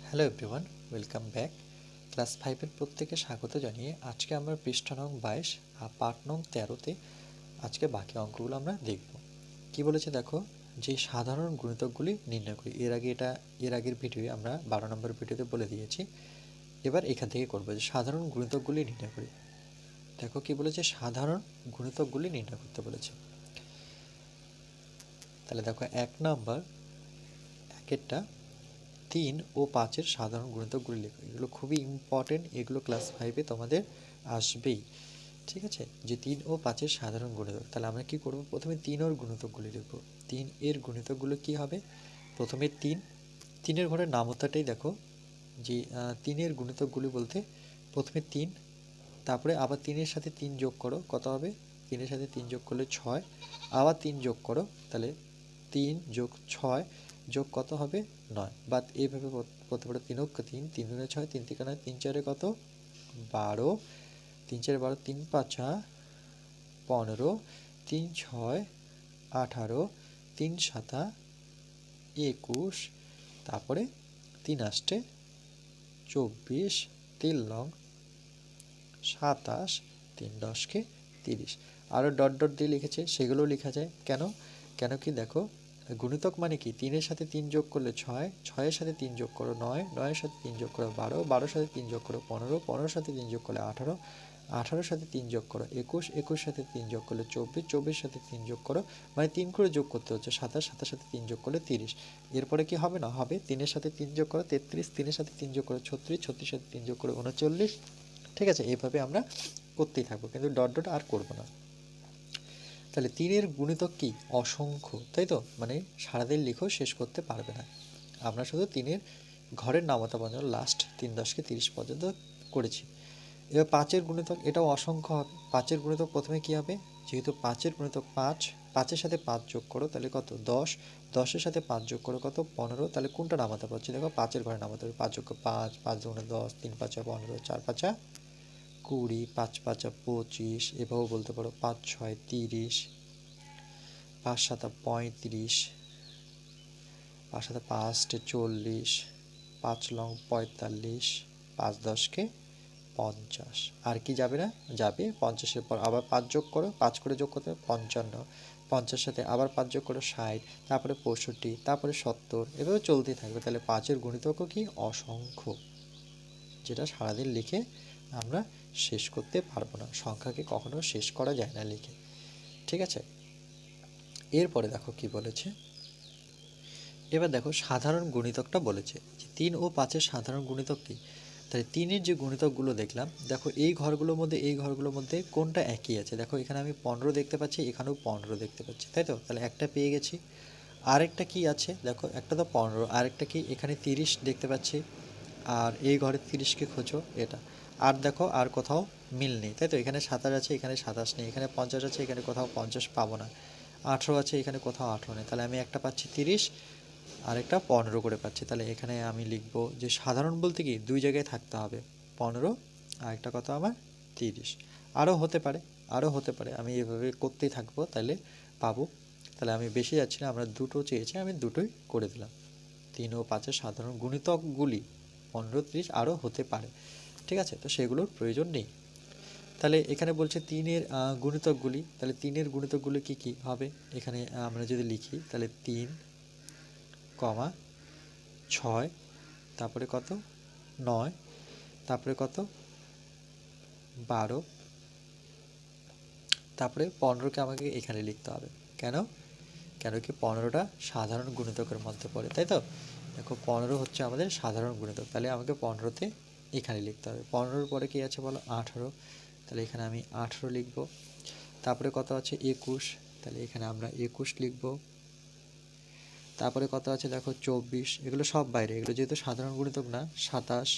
Hello everyone, welcome back. Class 5-এর প্রত্যেকে স্বাগত জানিয়ে আজকে আমরা পৃষ্ঠা নং 22 আর পাঠ নং 13-তে আজকে বাকি অঙ্কগুলো আমরা দেখব। কি বলেছে দেখো, যে সাধারণ গুণিতকগুলি নির্ণয় করি। এর আগের ভিডিওয়ে আমরা 12 নম্বর ভিডিওতে বলে দিয়েছি। এবার এখান থেকে করবো যে সাধারণ গুণিতকগুলি নির্ণয় করি। দেখো কি বলেছে, সাধারণ গুণিতকগুলি নির্ণয় করতে বলেছে। তাহলে দেখো 1 নম্বর একেরটা 3 ও 5-এর সাধারণ গুণিতকগুলি লেখো। এগুলো খুবই ইম্পর্টেন্ট, এগুলো ক্লাস 5-এ তোমাদের আসবেই। ঠিক আছে, যে 3 ও 5-এর সাধারণ গুণিতক। তাহলে আমরা কি করব, প্রথমে 3 এর গুণিতকগুলি লিখব। 3 এর গুণিতকগুলো কি হবে, প্রথমে 3 এর ঘরের নামতাটাই দেখো, যে 3 এর গুণিতকগুলি বলতে প্রথমে 3, তারপরে আবার 3 এর সাথে 3 যোগ করো, কত হবে, 3 এর সাথে 3 যোগ করলে 6, আবার 3 যোগ করো, তাহলে 3 যোগ 6 যোগ কত হবে 9। বাট এইভাবে করতে পারো, 3 × 3, 3 × 6, 3 × 9, 3 × 4 কত 12, 3 × 4 12, 3 × 5 15, 3 × 6 18, 3 × 7 21, তারপরে 3 × 8 24, 3 × 9 27, 3 × 10 30। আরও ডট ডট দিয়ে লিখেছে, সেগুলো লেখা যায়। কেন কি দেখো, গুণিতক মানে কি, 3 এর সাথে 3 যোগ করলে 6, 6 এর সাথে 3 যোগ করো 9, 9 এর সাথে 3 যোগ করো 12, 12 এর সাথে 3 যোগ করো 15, 15 এর সাথে 3 যোগ করলে 18, 18 এর সাথে 3 যোগ করো 21, 21 এর সাথে 3 যোগ করলে 24, 24 এর সাথে 3 যোগ করো, মানে 3 করে যোগ করতে হচ্ছে 27, 27 এর সাথে 3 যোগ করলে 30। এরপরে কি হবে না হবে, 3 এর সাথে 3 যোগ করো 33, 3 এর সাথে 3 যোগ করো 36, 36 এর সাথে 3 যোগ করো 39। ঠিক আছে, এইভাবে আমরা করতেই থাকবো, কিন্তু ডট ডট আর করবো না। তাহলে 3 এর গুণিতক কি, অসংখ্য, তাই তো, মানে সারাদিন লিখেও শেষ করতে পারবে না। আমরা শুধু 3 এর ঘরের নামতা পর্যন্ত লাস্ট 3 × 10 = 30 পর্যন্ত করেছি। এবার 5 এর গুণিতক, এটাও অসংখ্য হবে। 5 এর গুণিতক প্রথমে কি হবে, যেহেতু 5 এর গুণিতক 5, 5 এর সাথে 5 যোগ করো, তাহলে কত 10, 10 এর সাথে 5 যোগ করো কত 15, তাহলে কোনটা নামাতে পারছি, দেখো 5 এর ঘরে নামাতে হবে। 5 যোগ 5, 5 × 10, 3 × 5 = 15, 4 × 5 = 20, 5 × 5 = 25, এভাবেও বলতে পারো 5 × 6 = 30, 5 × 7 = 35, 5 × 7 = 5 = 40, 5 × 9 = 45, 5 × 10 = 50। আর কি যাবে না, যাবে 50-এর পর আবার 5 যোগ করো, 5 করে যোগ করতে হবে 55, 50 সাথে আবার 5 যোগ করো 60, তারপরে 65, তারপরে 70, এভাবে চলতেই থাকবে। তাহলে 5 এর গুণিতকও কি, অসংখ্য, যেটা সারাদিন লিখে আমরা শেষ করতে পারবো না। সংখ্যাকে কখনো শেষ করা যায় না লিখে। ঠিক আছে, এরপরে দেখো কি বলেছে। এবার দেখো সাধারণ গুণিতকটা বলেছে, যে 3 ও 5-এর সাধারণ গুণিতক কি। তাহলে 3 এর যে গুণিতকগুলো দেখলাম, দেখো এই ঘরগুলোর মধ্যে কোনটা একই আছে। দেখো এখানে আমি 15 দেখতে পাচ্ছি, এখানেও 15 দেখতে পাচ্ছি, তাই তো, তাহলে একটা পেয়ে গেছি। আরেকটা কি আছে, দেখো একটা তো 15, আরেকটা কি, এখানে 30 দেখতে পাচ্ছি, আর এই ঘরে 30কে খোঁজো, এটা। আর দেখো আর কোথাও মিল নেই, তাই তো, এখানে 27 আছে, এখানে 27 নেই, এখানে 50 আছে, এখানে কোথাও 50 পাবো না, 18 আছে, এখানে কোথাও 18 নেই, তাহলে আমি একটা পাচ্ছি 30, আরেকটা 15 করে পাচ্ছি। তাহলে এখানে আমি লিখব যে সাধারণ বলতে কি, দুই জায়গায় থাকতে হবে, 15, আরেকটা কত আমার 30। আরও হতে পারে, আমি এভাবে করতেই থাকবো, তাহলে পাবো। তাহলে আমি বেশি যাচ্ছি না, আমরা দুটো চেয়েছি, আমি দুটোই করে দিলাম। 3 ও 5-এর সাধারণ গুণিতকগুলি 15, 30 আরও হতে পারে। ঠিক আছে, তো সেগুলোর প্রয়োজন নেই। তাহলে এখানে বলছে 3 এর গুণিতকগুলি, তাহলে 3 এর গুণিতকগুলি কী কী হবে, এখানে আমরা যদি লিখি, তাহলে 3, 6, তারপরে কত 9, তারপরে কত 12, তারপরে 15কে আমাকে এখানে লিখতে হবে। কেন কি 15টা সাধারণ গুণিতকের মধ্যে পড়ে, তাই তো। দেখো 15 হচ্ছে আমাদের সাধারণ গুণিতক, তাহলে আমাকে 15তে এখানে লিখতে হবে। 15-র পরে কি আছে বলো, 18, তাহলে এখানে আমি 18 লিখব। তারপরে কত আছে 21, তাহলে এখানে আমরা 21 লিখব। তারপরে কত আছে দেখো 24, এগুলো সব বাইরে, এগুলো যেহেতু সাধারণ গুণিতক না, 27,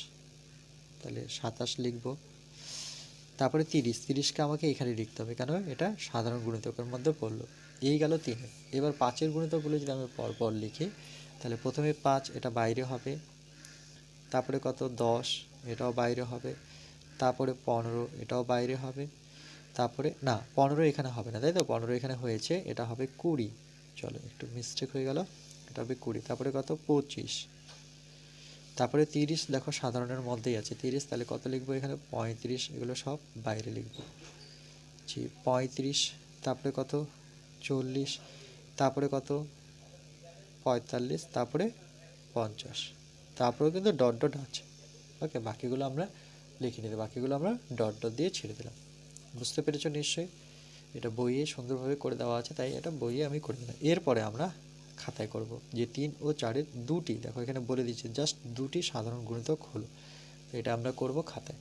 তাহলে 27 লিখব। তারপরে 30, 30কে আমাকে এখানে লিখতে হবে, কেন এটা সাধারণ গুণিতকের মধ্যে পড়লো। এই গেল 3। এবার 5-এর গুণিতকগুলো যদি আমি পরপর লিখি, তাহলে প্রথমে 5, এটা বাইরে হবে, তারপরে কত 10, এটাও বাইরে হবে, তারপরে 15, এটাও বাইরে হবে, তারপরে না 15 এখানে হবে না, তাই তো, 15 এখানে হয়েছে, এটা হবে 20, চলো একটু মিস্টেক হয়ে গেল, এটা হবে 20, তারপরে কত 25, তারপরে 30 দেখো সাধারণের মধ্যেই আছে 30, তাহলে কত লিখবো এখানে 35, এগুলো সব বাইরে লিখবো। জি 35, তারপরে কত 40, তারপরে কত 45, তারপরে 50, তারপরেও কিন্তু ডট ডট আছে। ওকে, বাকিগুলো আমরা লিখে নিতে, বাকিগুলো আমরা ডট ডট দিয়ে ছেড়ে দিলাম। বুঝতে পেরেছো নিশ্চয়ই? এটা বইয়ে সুন্দরভাবে করে দেওয়া আছে, তাই এটা বইয়ে আমি করে দিলাম। এরপরে আমরা খাতায় করব যে 3 ও 4-এর দুটি, দেখো এখানে বলে দিচ্ছে জাস্ট দুটি সাধারণ গুণিতক হলো, এটা আমরা করব খাতায়।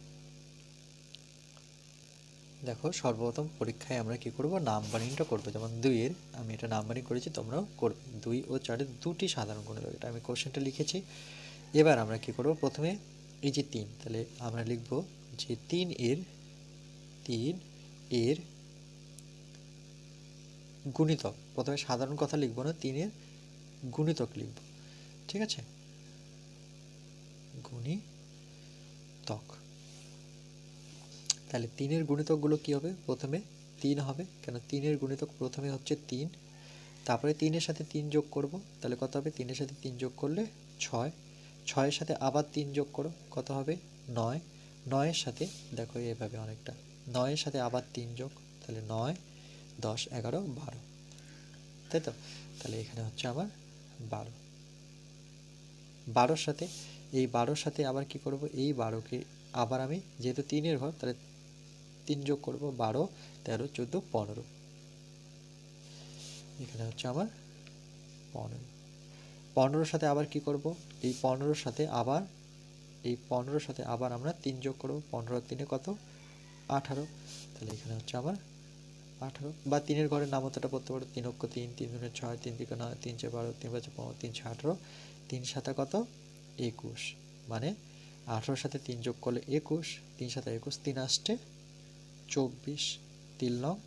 দেখো সর্বপ্রথম পরীক্ষায় আমরা কি করব, নাম্বারিংটা করব। যেমন 2-এর আমি এটা নাম্বারিং করেছি, তোমরাও করবে। 2 ও 4-এর দুটি সাধারণ গুণিতক, এটা আমি কোশ্চেনটা লিখেছি। এবার আমরা কি করব, প্রথমে এই যে 3, তাহলে আমরা লিখব যে 3 এর গুণিতক। প্রথমে সাধারণ কথা লিখব না, 3 এর গুণিতক লিখব, ঠিক আছে? গুণিতক, তাহলে 3 এর গুণিতকগুলো কি হবে, প্রথমে 3 হবে, কেন 3 এর গুণিতক প্রথমে হচ্ছে 3, তারপরে 3 এর সাথে 3 যোগ করব, তাহলে কত হবে, 3 এর সাথে 3 যোগ করলে 6, 6 এর সাথে আবার 3 যোগ করো, কত হবে 9, 9 এর সাথে দেখো এইভাবে অনেকটা, 9 এর সাথে আবার 3 যোগ, তাহলে 9, 10, 11, 12, তাই তো? তাহলে এখানে হচ্ছে আমার 12, 12-র সাথে এই 12-র সাথে আবার কি করব, এই 12-কে আবার আমি যেহেতু 3 এর ঘর, তাহলে 3 যোগ করব, 12, 13, 14, 15, এখানে হচ্ছে আমার 15, 15-র সাথে আবার কি করব, এই 15-র সাথে আবার এই 15-র সাথে আবার আমরা 3 যোগ করব, 15 আর 3 কত 18, তাহলে এখানে হচ্ছে আমার 18, বা 3 এর ঘরের নামতাটা পড়তে পারো, 3 অক্ষ 3, 3 দুগুণে 6, 3 তিরিকে 9, 3 4 12, 3 5 15, 3 6 18, 3 7 কত 21, মানে 18-র সাথে 3 যোগ করলে 21, 3 7 21, 3 8 24, 3 9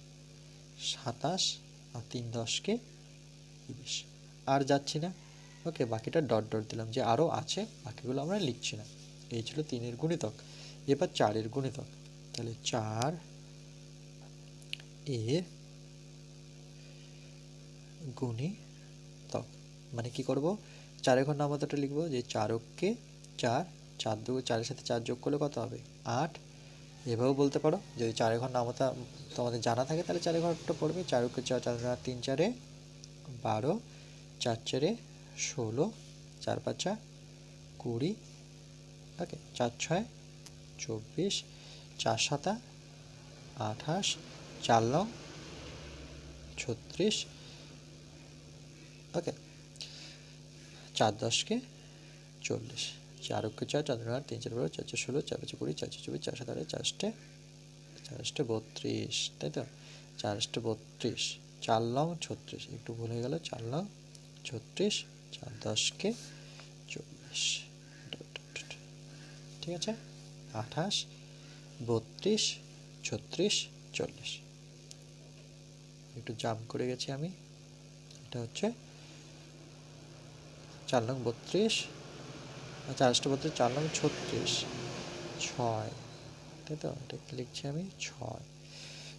27, আর 3 10 30, আর যাচ্ছি না। ওকে, বাকিটা ডট ডট দিলাম, যে আরও আছে বাকিগুলো আমরা লিখছি না। এই ছিল 3 এর গুণিতক। এবার 4 এর গুণিতক, তাহলে 4 এর গুণিতক মানে কি করব, 4 এর ঘর নামতাটা লিখবো, যে 4 অক্ষে 4, 4 2, 4-এর সাথে 4 যোগ করলে কত হবে 8, এভাবেও বলতে পারো। যদি 4 এর ঘর নামতা তোমাদের জানা থাকে তাহলে 4 এর ঘরটা পড়বে, 4 অক্ষে 4, 4 3 4 12, 4 4 16, 4 5 20, ওকে, 4 6 24, 4 7 28, 4 9 36, ওকে, 4 10 40, 4 অক্ষে 4, 4 3 3 4 12, 4 4 16, 4 5 20, 4 6 24, 4 7 4 32, তাই তো, 4 32, 4 লং 36, একটু ভুল হয়ে গেল, 4 লং 36, 4 10 40, ঠিক আছে, 28, 32, 36, 40, একটু জাম্প করে গেছি আমি, এটা হচ্ছে 4 লং 32, 4 32, 4 লং 36, 6, তাই তো, এটা লিখছি আমি 6।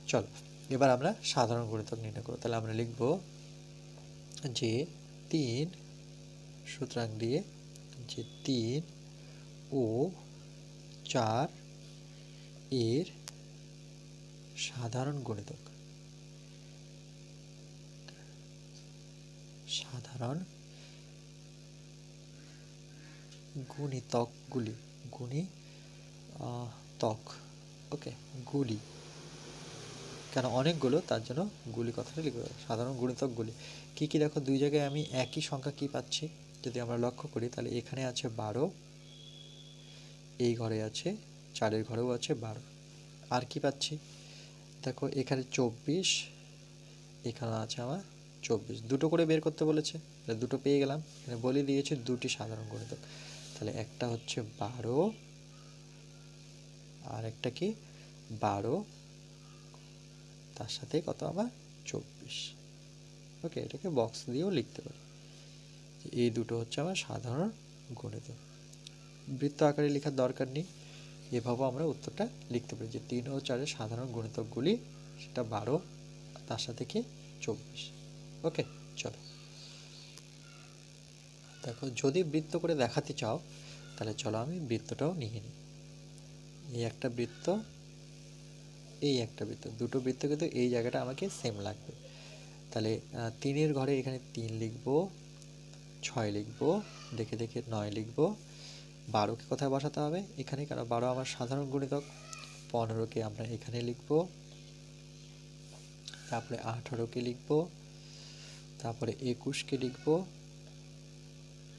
চলো এবার আমরা সাধারণ গুণিতক নির্ণয় করব, তাহলে আমরা লিখব যে 3, সুতরাং দিয়ে যে 3 ও 4 এর সাধারণ গুণিতক, সাধারণ গুণিতকগুলি, গুণিতক, ওকে, গুলি, কেন অনেকগুলো তার জন্য গুলি কথাটা লিখবে, সাধারণ গুণিতকগুলি কি কি দেখো, দুই জায়গায় আমি একই সংখ্যা কি পাচ্ছি, যদি আমরা লক্ষ্য করি তাহলে এখানে আছে 12, এই ঘরে আছে 4-এর ঘরেও আছে 12, আর কি পাচ্ছি দেখো এখানে 24, এখানে আছে আমার 24, দুটো করে বের করতে বলেছে, দুটো পেয়ে গেলাম, এখানে বলে দিয়েছে দুটি সাধারণ গুণিতক, তাহলে একটা হচ্ছে 12 আর একটা কি 12, তার সাথে কত আবার 24, ওকে, এটাকে বক্স দিয়েও লিখতে পারি, এই দুটো হচ্ছে আমার সাধারণ গুণিতক, বৃত্ত আকারে লেখার দরকার নেই, এভাবেও আমরা উত্তরটা লিখতে পারি যে 3 ও 4-এর সাধারণ গুণিতকগুলি, সেটা 12, তার সাথে কি 24, ওকে। চলো দেখো, যদি বৃত্ত করে দেখাতে চাও তাহলে চলো আমি বৃত্তটাও নিয়ে নিই। এই একটা বৃত্ত, এই একটা বৃত্ত, দুটো বৃত্ত কিন্তু এই জায়গাটা আমাকে সেম লাগবে। তাহলে 3-এর ঘরে এখানে 3 লিখব, 6 লিখব, দেখে দেখে 9 লিখব। 12কে কোথায় বসাতে হবে? এখানে, কারণ 12 আমার সাধারণ গুণিতক। 15কে আমরা এখানে লিখব, তারপরে 18কে লিখব, তারপরে 21কে লিখব,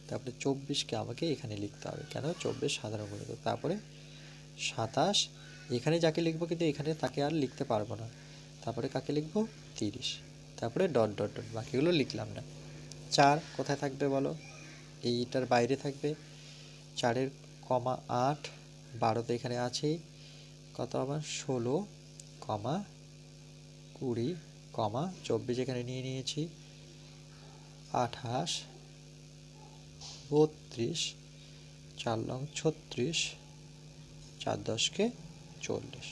তারপরে 24কে আমাকে এখানে লিখতে হবে, কেন? 24 সাধারণ গুণিতক। তারপরে 27, এখানে যাকে লিখবো কিন্তু এখানে তাকে আর লিখতে পারবো না। তারপরে কাকে লিখবো? 30। তারপরে ডট ডট ডট, বাকিগুলো লিখলাম না। 4 কোথায় থাকবে বলো? এইটার বাইরে থাকবে। 4-এর কমা 8, 12 তো এখানে আছেই। কত আবার? 16, কমা 20, কমা 24 এখানে নিয়ে নিয়েছি। 28, 32, 4 লং 36, 4 10কে 40,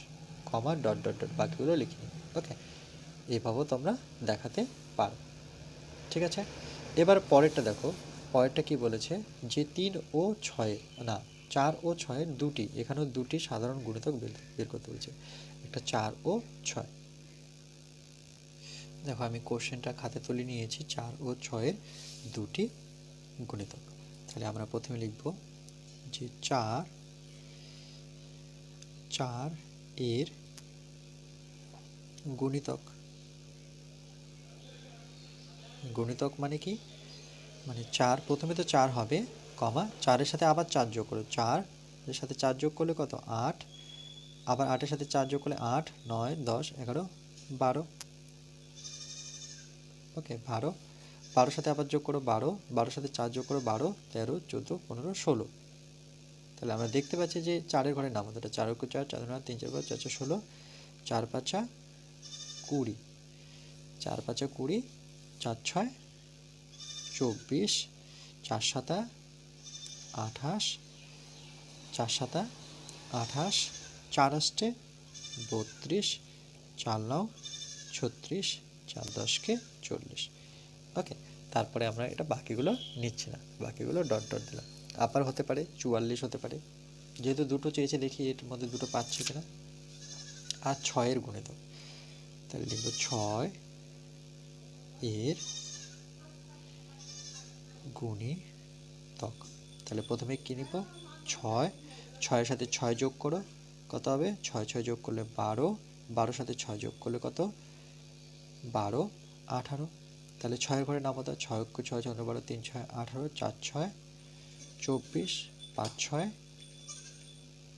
কমা ডট ডট ডট, বাকিগুলো লিখে নিই। ওকে, এইভাবেও তোমরা দেখাতে পারো। ঠিক আছে, এবার পরেরটা দেখো। পরেরটা কি বলেছে? যে 3 ও 6, না 4 ও 6 দুটি, এখানেও দুটি সাধারণ গুণিতক বের করতে বলছে। একটা 4 ও 6। দেখো আমি কোশ্চেনটা খাতে তুলে নিয়েছি। 4 ও 6-এর দুটি গুণিতক। তাহলে আমরা প্রথমে লিখব যে 4 এর গুণিতক। গুণিতক মানে কি? মানে 4, প্রথমে তো 4 হবে, কমা 4-এর সাথে আবার 4 যোগ করো। 4-এর সাথে 4 যোগ করলে কত? 8, আবার 8-এর সাথে 4 যোগ করলে 8, 9, 10, 11, 12। ওকে, 12, 12-এর সাথে আবার যোগ করো 12, 12-এর সাথে 4 যোগ করো 12, 13, 14, 15, 16। তাহলে আমরা দেখতে পাচ্ছি যে 4-এর ঘরের নাম হতো 4 × 4, 4 × 3, 4 × 4, 4 × 16, 4 × 5 = 20, 4 × 5 = 20, 4 × 6 = 24, 4 × 7 = 28, 4 × 7 = 28, 4 × 8 = 32, 4 × 9 = 36, 4 × 10 = 40। ওকে, তারপরে আমরা এটা বাকিগুলো নিচ্ছি না, বাকিগুলো ডট ডট দিলাম। আবার হতে পারে 44 হতে পারে, যেহেতু দুটো চেয়েছে দেখি এর মধ্যে দুটো পাচ্ছে কিনা। আর 6-এর গুণিতক, তাহলে লিখব 6 এর গুণিতক। তাহলে প্রথমে কি নিব? 6, 6-এর সাথে 6 যোগ করো, কত হবে? 6 6 যোগ করলে 12, 12-এর সাথে 6 যোগ করলে কত? 12, 18। তাহলে 6-এর ঘরে নাম হতো 6 × 6 = 12, 3 × 6 = 18, 4 × 6 = 24, 5 × 6 =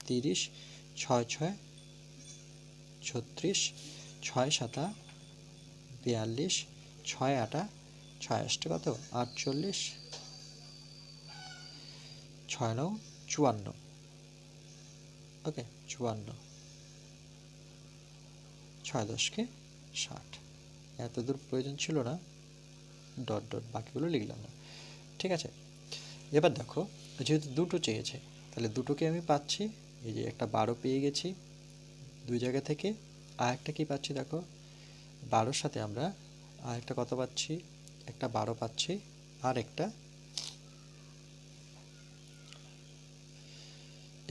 30, 6 × 6 = 36, 6 × 7 = 42, 6 × 8 = 6 × 8 কত? 48, 6 × 9 = 54। ওকে, 54, 6 × 10 = 60। এত দূর প্রয়োজন ছিল না, ডট ডট, বাকিগুলো লিখলাম না। ঠিক আছে, এবার দেখো যেহেতু দুটো চেয়েছে, তাহলে দুটোকে আমি পাচ্ছি। এই যে একটা 12 পেয়ে গেছি দুই জায়গা থেকে, আর একটা কি পাচ্ছি দেখো, 12-এর সাথে আমরা আর একটা কত পাচ্ছি? একটা 12 পাচ্ছি, আর একটা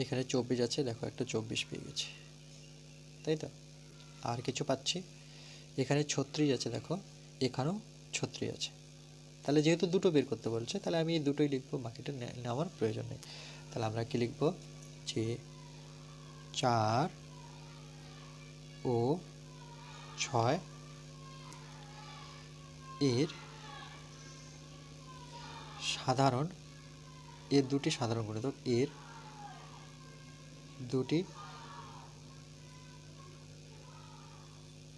এখানে 24 আছে, দেখো একটা 24 পেয়ে গেছি, তাই তো? আর কিছু পাচ্ছি, এখানে 36 আছে, দেখো এখানেও 36 আছে। তাহলে যেহেতু দুটো বের করতে বলছে, তাহলে আমি এই দুটোই লিখবো, বাকিটা নেওয়ার প্রয়োজন নেই। তাহলে আমরা কি লিখবো? যে 4 ও 6 এর সাধারণ, এর দুটি সাধারণ গুণিতক, এর দুটি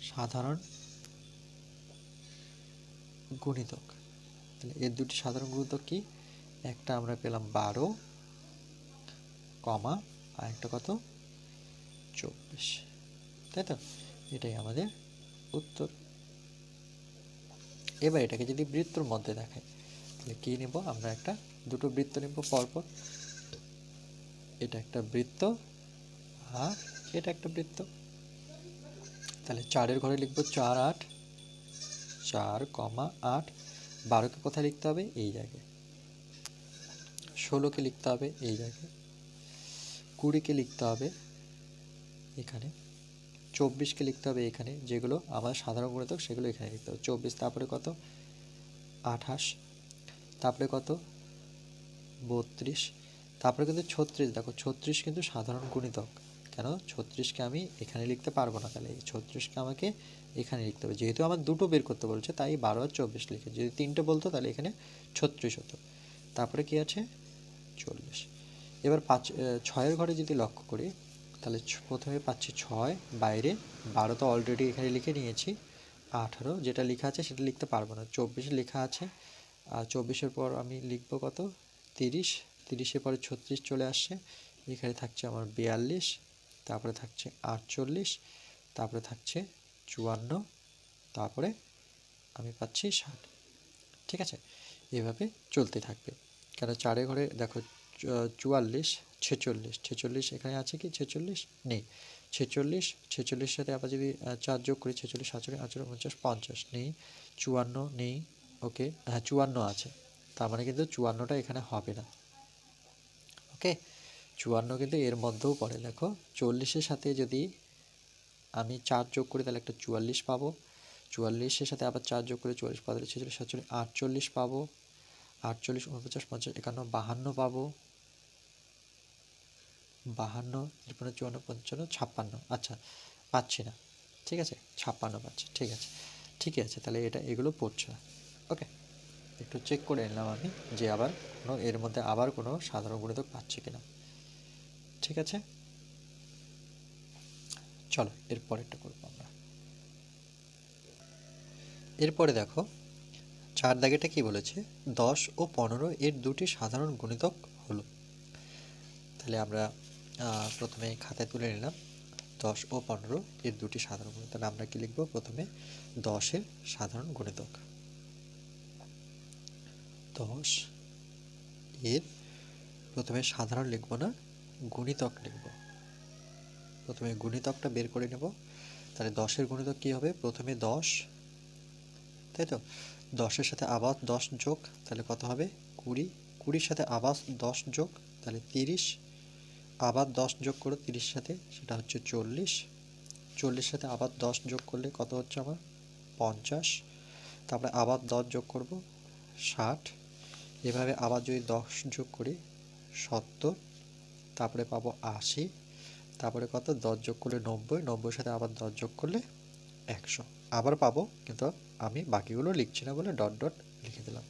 সাধারণ গুণিতক। তাহলে এর দুটি সাধারণ গুণিতক কি? একটা আমরা পেলাম 12, কমা আর একটা কত? 24, তাই তো? এটাই আমাদের উত্তর। এবার এটাকে যদি বৃত্তর মধ্যে দেখায়, তাহলে কি নেব? আমরা একটা দুটো বৃত্ত নেব পরপর। এটা একটা বৃত্ত আর এটা একটা বৃত্ত। তাহলে 4-এর ঘরে লিখব 4 8, 4, 8, 12কে কোথায় লিখতে হবে? এই জায়গায়। 16কে লিখতে হবে এই জায়গায়, 20কে লিখতে হবে এখানে, 24কে লিখতে হবে এখানে, যেগুলো আমার সাধারণ গুণিতক সেগুলো এখানে লিখতে হবে। 24, তারপরে কত 28, তারপরে কত 32, তারপরে কিন্তু 36। দেখো 36 কিন্তু সাধারণ গুণিতক, কেন 36কে আমি এখানে লিখতে পারবো না, তাহলে এই 36কে আমাকে এখানে লিখতে হবে। যেহেতু আমার দুটো বের করতে বলছে তাই 12 আর 24 লিখে, যদি 3টে বলতো তাহলে এখানে 36 হতো। তারপরে কি আছে 40। এবার 6-এর ঘরে যদি লক্ষ্য করি তাহলে প্রথমে পাচ্ছি 6, বাইরে 12 তো অলরেডি এখানে লিখে নিয়েছি, 18 যেটা লেখা আছে সেটা লিখতে পারবো না, 24 লেখা আছে, আর 24-এর পর আমি লিখবো কত 30, 30-এর পরে 36 চলে আসছে, এখানে থাকছে আমার 42, তারপরে থাকছে 48, তারপরে থাকছে 54, তারপরে আমি পাচ্ছি 60। ঠিক আছে, এভাবে চলতে থাকবে। কেন 4-এর ঘরে দেখো 44, 46, 46 এখানে আছে কি 46 নেই, 46, 46-এর সাথে আবার যদি 4 যোগ করি 46, 47, 48, 49, 50 নেই, 54 নেই, ওকে হ্যাঁ 54 আছে, তার মানে কিন্তু 54টা এখানে হবে না। ওকে 54 কিন্তু এর মধ্যেও পড়ে। দেখো 40-এর সাথে যদি আমি 4 যোগ করি তাহলে একটা 44 পাবো, 44-এর সাথে আবার 4 যোগ করে 44, 45, 46, 47, 48 পাবো, 48, 49, 50, 51, 52 পাবো, 52, 53, 54, 55, 56, আচ্ছা পাচ্ছি না, ঠিক আছে 56 পাচ্ছি, ঠিক আছে ঠিকই আছে, তাহলে এটা এগুলো পড়ছে না। ওকে একটু চেক করে নিলাম আমি যে আবার কোনো এর মধ্যে আবার কোনো সাধারণ গুণিতক পাচ্ছি কিনা। ঠিক আছে, চলো এরপরেরটা করবো আমরা। এরপরে দেখো 4 দাগেটা কি বলেছে, 10 ও 15 এর দুটি সাধারণ গুণিতক হলো। তাহলে আমরা প্রথমে খাতায় তুলে নিলাম 10 ও 15 এর দুটি সাধারণ গুণিতক। তাহলে আমরা কি লিখব, প্রথমে 10-এর সাধারণ গুণিতক, 10 এর প্রথমে সাধারণ লিখব না, গুণিতক লিখব। প্রথমে গুণিতকটা বের করে নেব। তাহলে 10-এর গুণিতক কি হবে, প্রথমে 10, তাই তো 10-এর সাথে আবার 10 যোগ, তাহলে কত হবে 20, 20-এর সাথে আবার 10 যোগ, তাহলে 30, আবার 10 যোগ করো 30-এর সাথে, সেটা হচ্ছে 40, 40-এর সাথে আবার 10 যোগ করলে কত হচ্ছে আমার 50, তারপরে আবার 10 যোগ করব 60, এভাবে আবার যদি 10 যোগ করি 70, তারপরে পাবো 80, তারপরে কত 10 যোগ করলে 90, 90-এর সাথে আবার 10 যোগ করলে 100 আবার পাবো, কিন্তু আমি বাকিগুলো লিখছি না বলে ডট ডট লিখে দিলাম।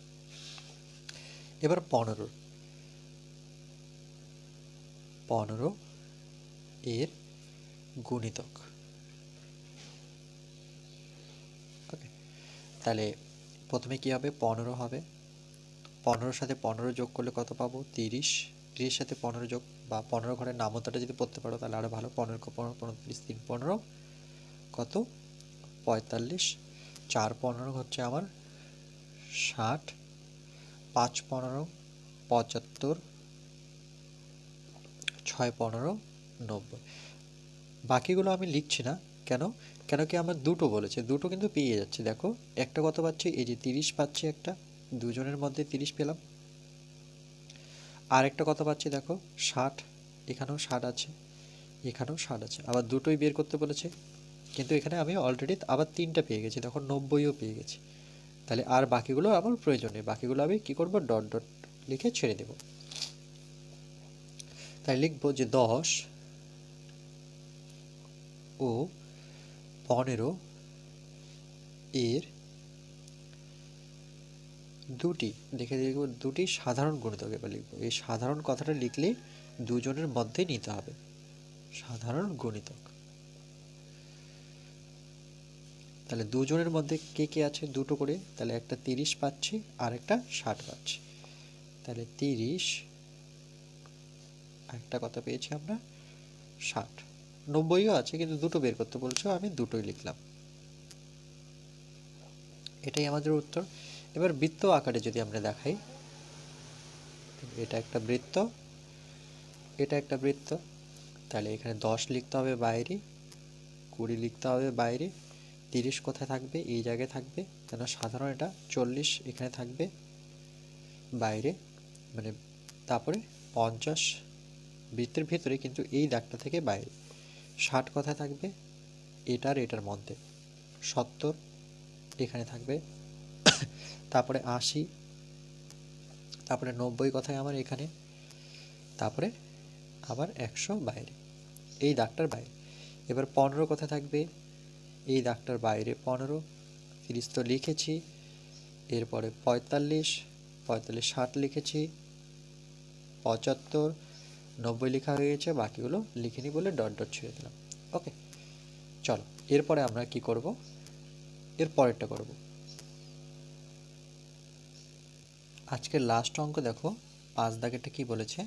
এবার 15 এর গুণিতক। ওকে তাহলে প্রথমে কি হবে 15 হবে, 15-এর সাথে 15 যোগ করলে কত পাবো 30, 30-এর সাথে 15 যোগ বা 15 ঘরের নামতাটা যদি পড়তে পারো তাহলে আরও ভালো, 15, 15, 35, 3, 15 কত 45, 4, 15 হচ্ছে আমার 60, 5, 15, 75, 6, 15, 90। বাকিগুলো আমি লিখছি না, কেন কেন কি আমার দুটো বলেছে, দুটো কিন্তু পেয়ে যাচ্ছে। দেখো একটা কত পাচ্ছি, এই যে 30 পাচ্ছি, একটা দুজনের মধ্যে 30 পেলাম, আর একটা কত পাচ্ছি দেখো 60, এখানেও 60 আছে, এখানেও 60 আছে, আবার দুটোই বের করতে বলেছে, কিন্তু এখানে আমি অলরেডি আবার 3টা পেয়ে গেছি, তখন 90ও পেয়ে গেছি। তাহলে আর বাকিগুলো আমার প্রয়োজন নেই, বাকিগুলো আমি কি করব ডট ডট লিখে ছেড়ে দেব। তাই লিখবো যে 10 ও 15 এর দুটি, দেখে দেখব দুটি সাধারণ গুণিতক। এবার লিখবো, এই সাধারণ কথাটা লিখলে দুজনের মধ্যেই নিতে হবে, সাধারণ গুণিতক। তাহলে দুজনের মধ্যে কে কে আছে, দুটো করে, তাহলে একটা 30 পাচ্ছি আর একটা 60 পাচ্ছি, তাহলে 30 একটা কথা পেয়েছি আমরা 60, 90ও আছে কিন্তু দুটো বের করতে বলছো, আমি দুটোই লিখলাম। এটাই আমাদের উত্তর। এবার বৃত্ত আকারে যদি আমরা দেখাই, এটা একটা বৃত্ত, এটা একটা বৃত্ত, তাহলে এখানে 10 লিখতে হবে বাইরে, 20 লিখতে হবে বাইরে, 30 কোথায় থাকবে, এই জায়গায় থাকবে, কেন সাধারণ এটা 40 এখানে থাকবে বাইরে, মানে তারপরে 50 বৃত্তের ভেতরে, কিন্তু এই দাগটা থেকে বাইরে। 60 কোথায় থাকবে? এটার এটার মধ্যে। 70 এখানে থাকবে। তারপরে 80, তারপরে 90 কোথায় আমার? এখানে। তারপরে আবার 100 বাইরে, এই দাগটার বাইরে। এবার 15 কোথায় থাকবে? এই দাগটার বাইরে 15। 30 তো লিখেছি। এরপরে 45, 60 লিখেছি। 75, 90 লেখা হয়ে গেছে, বাকিগুলো লিখিনি বলে ডট ডট ছেড়ে দিলাম। ওকে, চলো এরপরে আমরা কি করব? এর পরেরটা করব। আজকের লাস্ট অঙ্ক দেখো, 5 দাগেরটা কি বলেছে?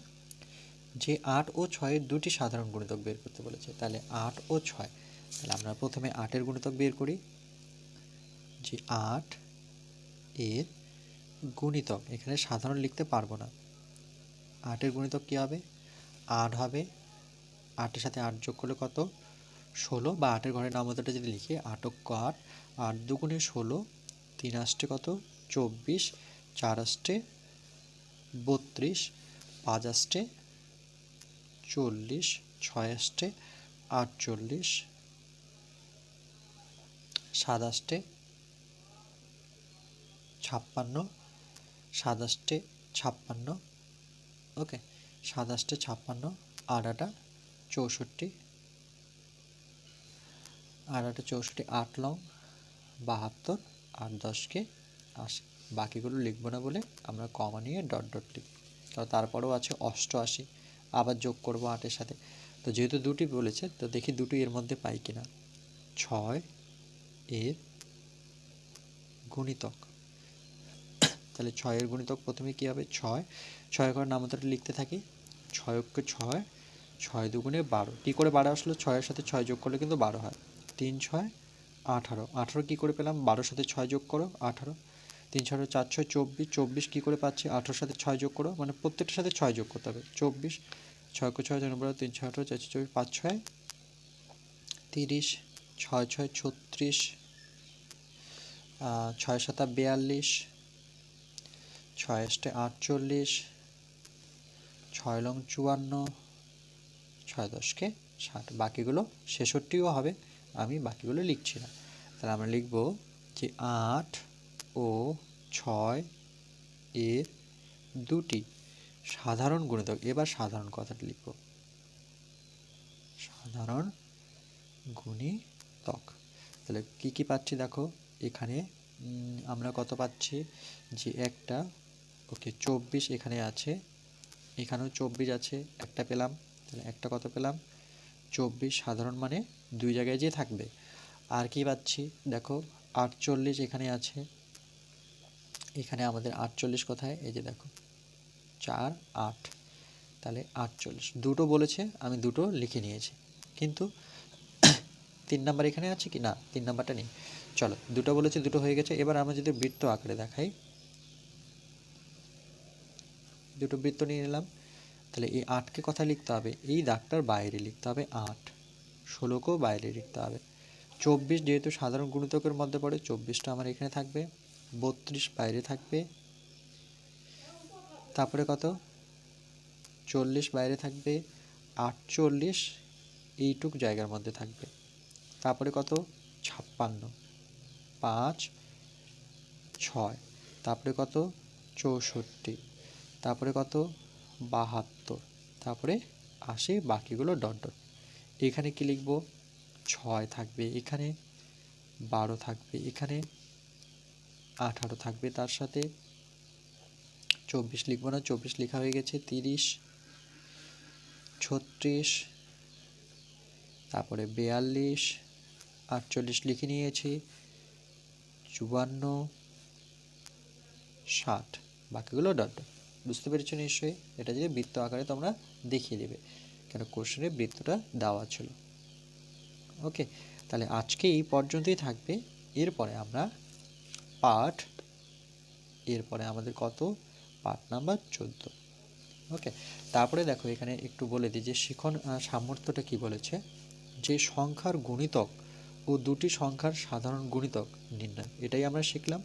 যে 8 ও 6 দুটি সাধারণ গুণিতক বের করতে বলেছে। তাহলে 8 ও 6, তাহলে আমরা প্রথমে 8 এর গুণিতক বের করি। যে 8 এর গুণিতক, এখানে সাধারণ লিখতে পারবো না। 8 এর গুণিতক কী হবে? 8 হবে। 8 এর সাথে 8 যোগ করলে কত? 16, বা 8 এর ঘরের নামতাটা যদি লিখি 8 × 8, 8 দুগুণে 16, 3 আষ্টে কত? 24, 4 আষ্টে 32, 5 আষ্টে 40, 6 আষ্টে 48, 7 আষ্টে 56, 7 আষ্টে 56। ওকে, 7 আষ্টে 56, 8 আটা 64, 8 আটা 64, 8 লং 72, 8 10কে 80। বাকিগুলো লিখবো না বলে আমরা কমা নিয়ে ডট ডট লিখব। তারপরেও আছে 88, আবার যোগ করব 8 এর সাথে। তো যেহেতু দুটি বলেছে, তো দেখি দুটি এর মধ্যে পাই কিনা। 6 এর গুণিতক, তাহলে 6 এর গুণিতক প্রথমে কি হবে? 6, 6 করে নামতাটা লিখতে থাকি। 6 × 6, 6 দুগুণে 12। কী করে 12 আসলো? 6 এর সাথে 6 যোগ করলে কিন্তু 12 হয়। 3 6 18, 18 কী করে পেলাম? 12 সাথে 6 যোগ করো 18। 3 6 4 6 24, 24 কী করে পাচ্ছি? 18 সাথে 6 যোগ করো, মানে প্রত্যেকটার সাথে 6 যোগ করতে হবে। 24, 6 × 6 = 3 6 18 4 24, 5 6 30, 6 6 36, 6 7 42, 6 আষ্টে 48, 6 লং 54, 6 10কে 60। বাকিগুলো 66ও হবে, আমি বাকিগুলো লিখছি না। তাহলে আমরা লিখব যে 8 ও 6 এর দুটি সাধারণ গুণিতক। এবার সাধারণ কথাটা লিখব, সাধারণ গুণিতক। তাহলে কি কি পাচ্ছি দেখো, এখানে আমরা কত পাচ্ছি? যে একটা, ওকে 24 এখানে আছে, এখানেও 24 আছে, একটা পেলাম। তাহলে একটা কত পেলাম? 24 সাধারণ, মানে দুই জায়গায় যে থাকবে। আর কি পাচ্ছি দেখো, 48 এখানে আছে, এখানে আমাদের 48 কোথায়? এই যে দেখো 4 8, তাহলে 48 দুটো বলেছে, আমি দুটো লিখে নিয়েছি। কিন্তু 3 নাম্বার এখানে আছে কি না? 3 নাম্বারটা নেই। চলো, দুটো বলেছে, দুটো হয়ে গেছে। এবার আমরা যদি বৃত্ত আকারে দেখাই, দুটো বৃত্ত নিয়ে নিলাম। তাহলে এই 8কে কোথায় লিখতে হবে? এই দাগটার বাইরে লিখতে হবে 8। 16কেও বাইরে লিখতে হবে। 24 যেহেতু সাধারণ গুণিতকের মধ্যে পড়ে, 24টা আমার এখানে থাকবে। 32 বাইরে থাকবে। তারপরে কত? 40 বাইরে থাকবে। 48 এইটুক জায়গার মধ্যে থাকবে। তারপরে কত? 56, 5 6, তারপরে কত? 64, তারপরে কত? 72, তারপরে 80, বাকিগুলো ডট ডট। এখানে কি লিখব? 6 থাকবে এখানে, 12 থাকবে এখানে, 18 থাকবে তার সাথে, 24 লিখব না, 24 লেখা হয়ে গেছে। 30, 36, তারপরে 42, 48 লিখে নিয়েছি, 54, 60, বাকিগুলো ডট ডট। বুঝতে পেরেছো নিশ্চয়ই? এটা যদি বৃত্ত আকারে তোমরা দেখিয়ে দেবে, কেন কোশ্চেনে বৃত্তটা দেওয়া ছিল। ওকে, তাহলে আজকে এই পর্যন্তই থাকবে। এরপরে আমরা এরপরে আমাদের কত? Part number 14। ওকে, তারপরে দেখো এখানে একটু বলে দিই যে শিখন সামর্থ্যটা কি বলেছে। যে সংখ্যার গুণিতক ও দুটি সংখ্যার সাধারণ গুণিতক নির্ণয়, এটাই আমরা শিখলাম।